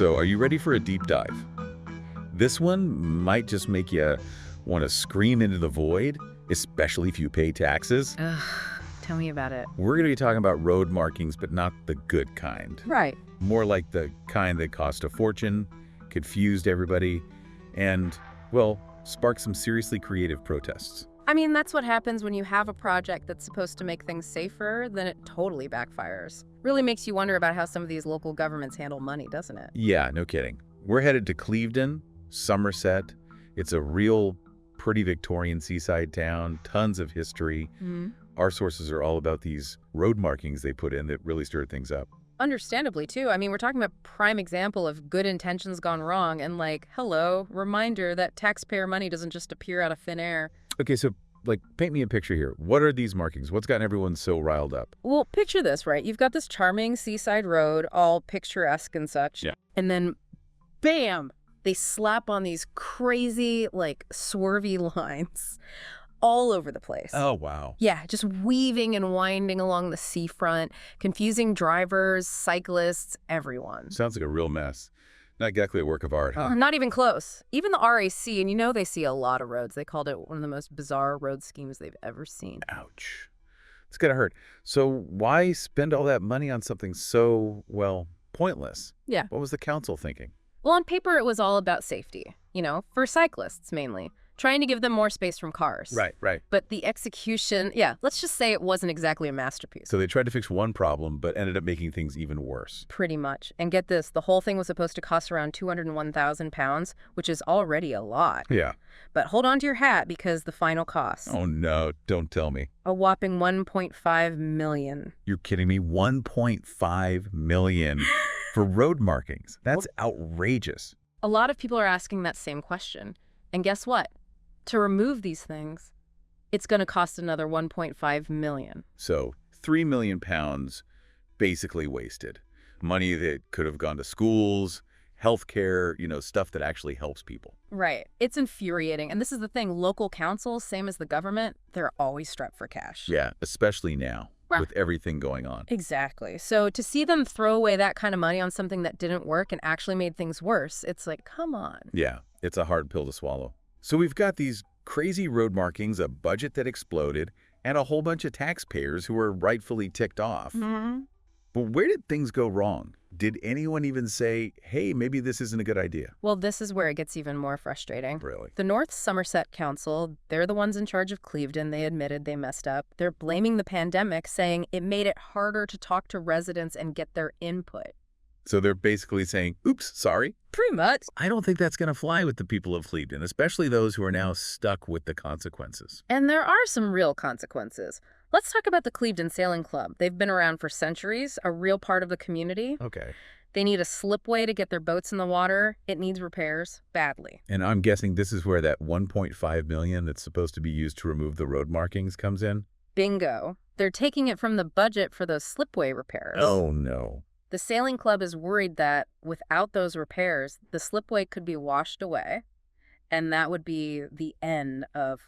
So are you ready for a deep dive? This one might just make you want to scream into the void, especially if you pay taxes. Ugh, tell me about it. We're going to be talking about road markings, but not the good kind. Right. More like the kind that cost a fortune, confused everybody, and, well, sparked some seriously creative protests. I mean, that's what happens when you have a project that's supposed to make things safer, then it totally backfires. Really makes you wonder about how some of these local governments handle money, doesn't it? Yeah, no kidding. We're headed to Clevedon, Somerset. It's a real pretty Victorian seaside town, tons of history. Our sources are all about these road markings they put in that really stirred things up. Understandably, too. I mean, we're talking about a prime example of good intentions gone wrong and hello, reminder that taxpayer money doesn't just appear out of thin air. Okay, so, paint me a picture here. What are these markings? What's gotten everyone so riled up? Well, picture this, right? You've got this charming seaside road, all picturesque and such. Yeah. And then, bam! They slap on these crazy, swervy lines all over the place. Oh, wow. Yeah, just weaving and winding along the seafront, confusing drivers, cyclists, everyone. Sounds like a real mess. Not exactly a work of art, huh? Not even close. Even the RAC, and they see a lot of roads. They called it one of the most bizarre road schemes they've ever seen. Ouch. It's gonna hurt. So why spend all that money on something so, well, pointless? Yeah. What was the council thinking? Well, on paper, it was all about safety, for cyclists mainly, trying to give them more space from cars. Right. But the execution, let's just say it wasn't exactly a masterpiece. So they tried to fix one problem, but ended up making things even worse. Pretty much. And get this, the whole thing was supposed to cost around £201,000, which is already a lot. Yeah. But hold on to your hat because the final cost. Oh, no. Don't tell me. A whopping $1.5 million. You're kidding me? $1.5 million for road markings. That's outrageous. A lot of people are asking that same question. And guess what? To remove these things, it's going to cost another $1.5 million. So £3 million basically wasted. Money that could have gone to schools, healthcare, stuff that actually helps people. Right. It's infuriating. And this is the thing. Local councils, same as the government, they're always strapped for cash. Yeah, especially now with everything going on. Exactly. So to see them throw away that kind of money on something that didn't work and actually made things worse, it's like, come on. Yeah, it's a hard pill to swallow. So we've got these crazy road markings, a budget that exploded, and a whole bunch of taxpayers who are rightfully ticked off. But where did things go wrong? Did anyone even say, hey, maybe this isn't a good idea? Well, this is where it gets even more frustrating. Really? The North Somerset Council, they're the ones in charge of Clevedon. They admitted they messed up. They're blaming the pandemic, saying it made it harder to talk to residents and get their input. So they're basically saying, oops, sorry. Pretty much. I don't think that's going to fly with the people of Clevedon, especially those who are now stuck with the consequences. And there are some real consequences. Let's talk about the Clevedon Sailing Club. They've been around for centuries, a real part of the community. Okay. They need a slipway to get their boats in the water. It needs repairs badly. And I'm guessing this is where that $1.5 million that's supposed to be used to remove the road markings comes in? Bingo. They're taking it from the budget for those slipway repairs. Oh, no. The sailing club is worried that without those repairs, the slipway could be washed away, and that would be the end of,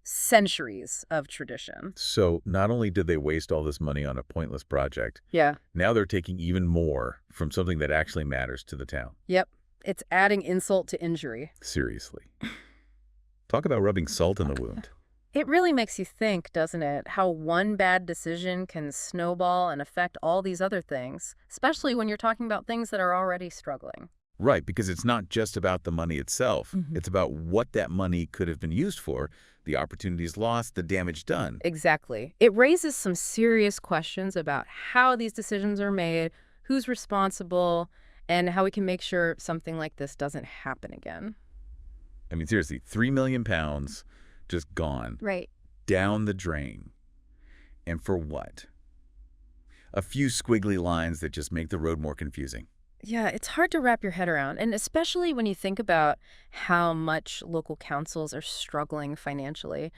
centuries of tradition. So not only did they waste all this money on a pointless project, Yeah. now they're taking even more from something that actually matters to the town. Yep. It's adding insult to injury. Seriously. Talk about rubbing salt in the wound. It really makes you think, doesn't it, how one bad decision can snowball and affect all these other things, especially when you're talking about things that are already struggling. Right, because it's not just about the money itself. It's about what that money could have been used for, the opportunities lost, the damage done. Exactly. It raises some serious questions about how these decisions are made, who's responsible, and how we can make sure something like this doesn't happen again. I mean, seriously, £3 million just gone. Right. Down the drain. And for what? A few squiggly lines that just make the road more confusing. Yeah, it's hard to wrap your head around, and especially when you think about how much local councils are struggling financially,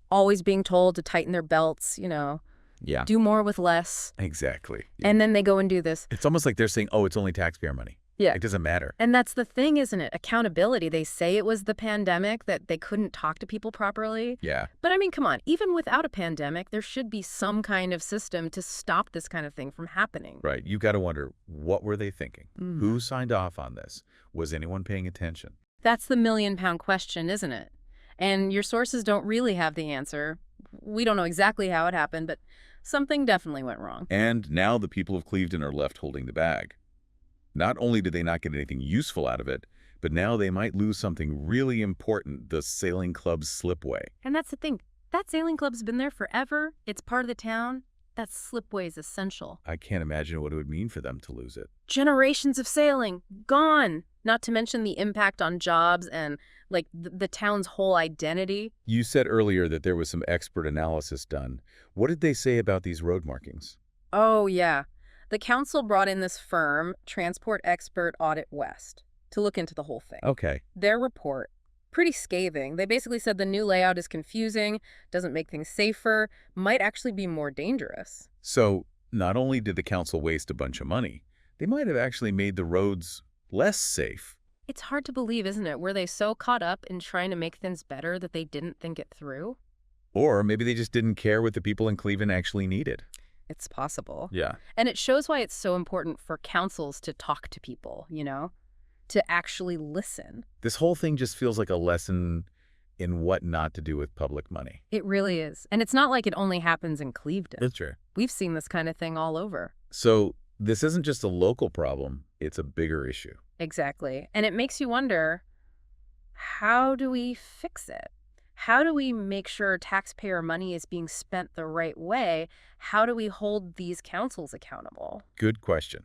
always being told to tighten their belts, Yeah. do more with less. Exactly. And then they go and do this. It's almost like they're saying, oh, it's only taxpayer money. Yeah. It doesn't matter. And that's the thing, isn't it? Accountability. They say it was the pandemic, that they couldn't talk to people properly. Yeah. But I mean, come on, even without a pandemic, there should be some kind of system to stop this kind of thing from happening. Right. You got to wonder, what were they thinking? Mm. Who signed off on this? Was anyone paying attention? That's the million-pound question, isn't it? And your sources don't really have the answer. We don't know exactly how it happened, but something definitely went wrong. And now the people of Clevedon are left holding the bag. Not only did they not get anything useful out of it, but now they might lose something really important, the sailing club's slipway. And that's the thing. That sailing club's been there forever. It's part of the town. That slipway is essential. I can't imagine what it would mean for them to lose it. Generations of sailing, gone. Not to mention the impact on jobs and, like, the town's whole identity. You said earlier that there was some expert analysis done. What did they say about these road markings? Oh, yeah. The council brought in this firm, Transport Expert Audit West, to look into the whole thing. Okay. Their report, pretty scathing. They basically said the new layout is confusing, doesn't make things safer, might actually be more dangerous. So not only did the council waste a bunch of money, they might have actually made the roads less safe. It's hard to believe, isn't it? Were they so caught up in trying to make things better that they didn't think it through? Or maybe they just didn't care what the people in Cleveland actually needed. It's possible. Yeah. And it shows why it's so important for councils to talk to people, to actually listen. This whole thing just feels like a lesson in what not to do with public money. It really is. And it's not like it only happens in Clevedon. That's true. We've seen this kind of thing all over. So this isn't just a local problem, it's a bigger issue. Exactly. And it makes you wonder, how do we fix it? How do we make sure taxpayer money is being spent the right way? How do we hold these councils accountable? Good question.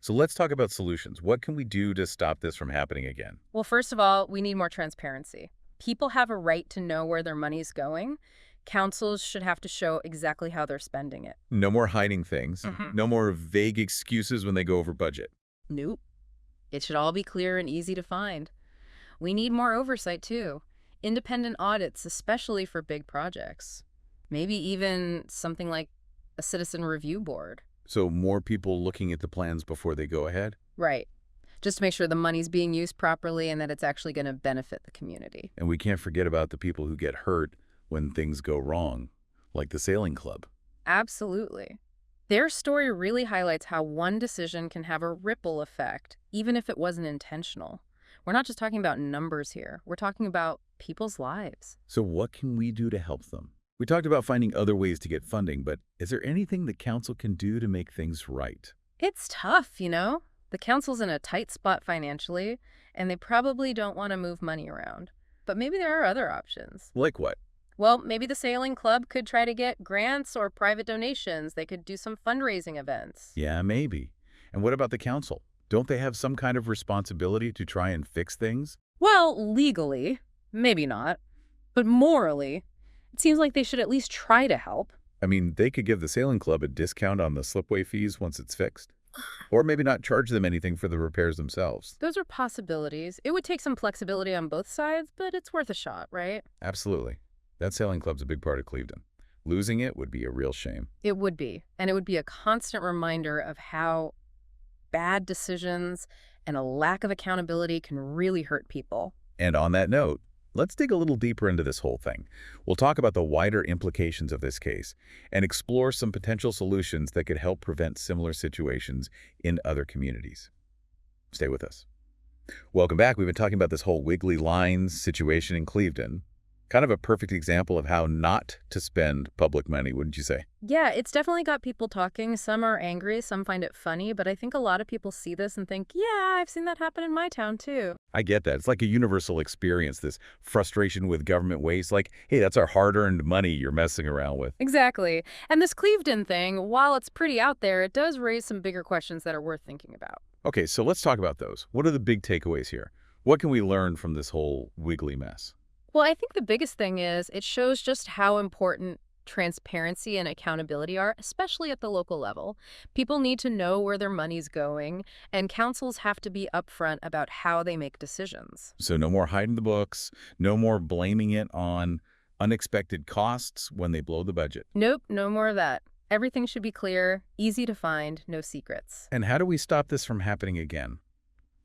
So let's talk about solutions. What can we do to stop this from happening again? Well, first of all, we need more transparency. People have a right to know where their money's going. Councils should have to show exactly how they're spending it. No more hiding things. Mhm. No more vague excuses when they go over budget. Nope. It should all be clear and easy to find. We need more oversight, too. Independent audits, especially for big projects. Maybe even something like a citizen review board. So more people looking at the plans before they go ahead? Right. Just to make sure the money's being used properly and that it's actually going to benefit the community. And we can't forget about the people who get hurt when things go wrong, like the sailing club. Absolutely. Their story really highlights how one decision can have a ripple effect, even if it wasn't intentional. We're not just talking about numbers here. We're talking about people's lives. So what can we do to help them? We talked about finding other ways to get funding, but is there anything the council can do to make things right? It's tough, The council's in a tight spot financially, and they probably don't want to move money around. But maybe there are other options. Like what? Well, maybe the sailing club could try to get grants or private donations. They could do some fundraising events. Yeah, maybe. And what about the council? Don't they have some kind of responsibility to try and fix things? Well, legally, maybe not. But morally, it seems like they should at least try to help. I mean, they could give the sailing club a discount on the slipway fees once it's fixed. Or maybe not charge them anything for the repairs themselves. Those are possibilities. It would take some flexibility on both sides, but it's worth a shot, right? Absolutely. That sailing club's a big part of Clevedon. Losing it would be a real shame. It would be. And it would be a constant reminder of how bad decisions and a lack of accountability can really hurt people. And on that note, let's dig a little deeper into this whole thing. We'll talk about the wider implications of this case and explore some potential solutions that could help prevent similar situations in other communities. Stay with us. Welcome back. We've been talking about this whole wiggly lines situation in Clevedon. Kind of a perfect example of how not to spend public money, wouldn't you say? Yeah, it's definitely got people talking. Some are angry, some find it funny, but I think a lot of people see this and think, yeah, I've seen that happen in my town too. I get that. It's like a universal experience, this frustration with government waste. Like, hey, that's our hard-earned money you're messing around with. Exactly. And this Clevedon thing, while it's pretty out there, it does raise some bigger questions that are worth thinking about. Okay, so let's talk about those. What are the big takeaways here? What can we learn from this whole wiggly mess? Well, I think the biggest thing is it shows just how important transparency and accountability are, especially at the local level. People need to know where their money's going, and councils have to be upfront about how they make decisions. So no more hiding the books, no more blaming it on unexpected costs when they blow the budget. Nope, no more of that. Everything should be clear, easy to find, no secrets. And how do we stop this from happening again?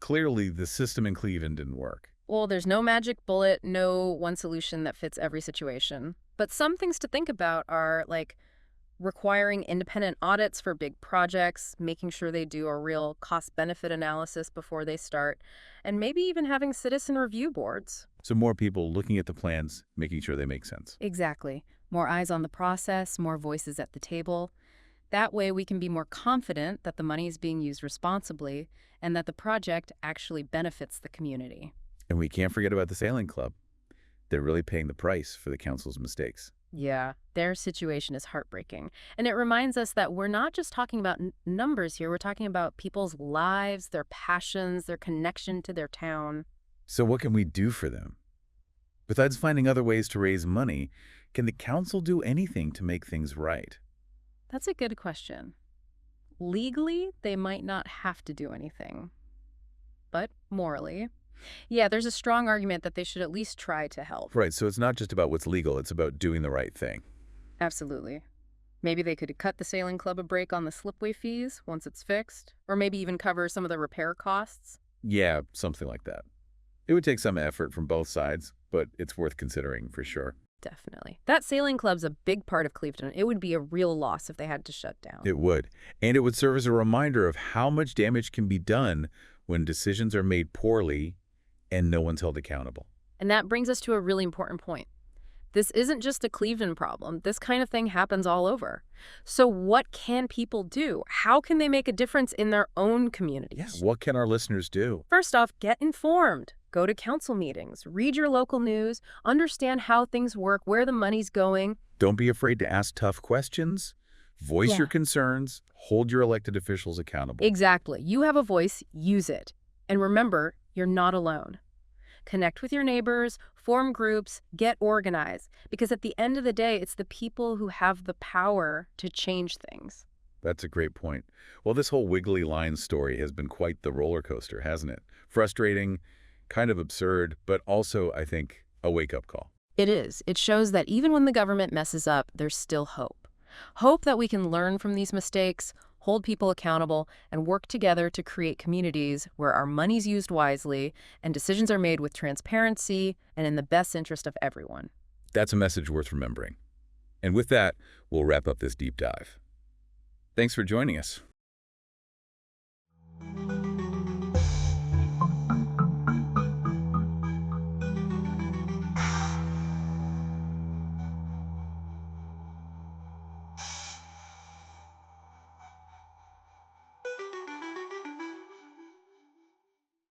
clearly the system in Cleveland didn't work. Well, there's no magic bullet, no one solution that fits every situation. But some things to think about are like requiring independent audits for big projects, making sure they do a real cost-benefit analysis before they start, and maybe even having citizen review boards. So more people looking at the plans, making sure they make sense. Exactly. More eyes on the process, more voices at the table. That way we can be more confident that the money is being used responsibly and that the project actually benefits the community. And we can't forget about the sailing club. They're really paying the price for the council's mistakes. Yeah, their situation is heartbreaking. And it reminds us that we're not just talking about numbers here. We're talking about people's lives, their passions, their connection to their town. So what can we do for them? Besides finding other ways to raise money, can the council do anything to make things right? That's a good question. Legally, they might not have to do anything. But morally, yeah, there's a strong argument that they should at least try to help. Right, so it's not just about what's legal, it's about doing the right thing. Absolutely. Maybe they could cut the sailing club a break on the slipway fees once it's fixed, or maybe even cover some of the repair costs. Yeah, something like that. It would take some effort from both sides, but it's worth considering for sure. Definitely. That sailing club's a big part of Cleveland. It would be a real loss if they had to shut down. It would. And it would serve as a reminder of how much damage can be done when decisions are made poorly and no one's held accountable. And that brings us to a really important point. This isn't just a Cleveland problem. This kind of thing happens all over. So what can people do? How can they make a difference in their own communities? Yeah, what can our listeners do? First off, get informed. Go to council meetings, read your local news, understand how things work, where the money's going. Don't be afraid to ask tough questions. Voice Yeah. your concerns. Hold your elected officials accountable. Exactly. You have a voice, use it. And remember, you're not alone. Connect with your neighbors, form groups, get organized. Because at the end of the day, it's the people who have the power to change things. That's a great point. Well, this whole Wiggly Line story has been quite the roller coaster, hasn't it? Frustrating, kind of absurd, but also, I think, a wake-up call. It is. It shows that even when the government messes up, there's still hope. Hope that we can learn from these mistakes, hold people accountable, and work together to create communities where our money's used wisely and decisions are made with transparency and in the best interest of everyone. That's a message worth remembering. And with that, we'll wrap up this deep dive. Thanks for joining us.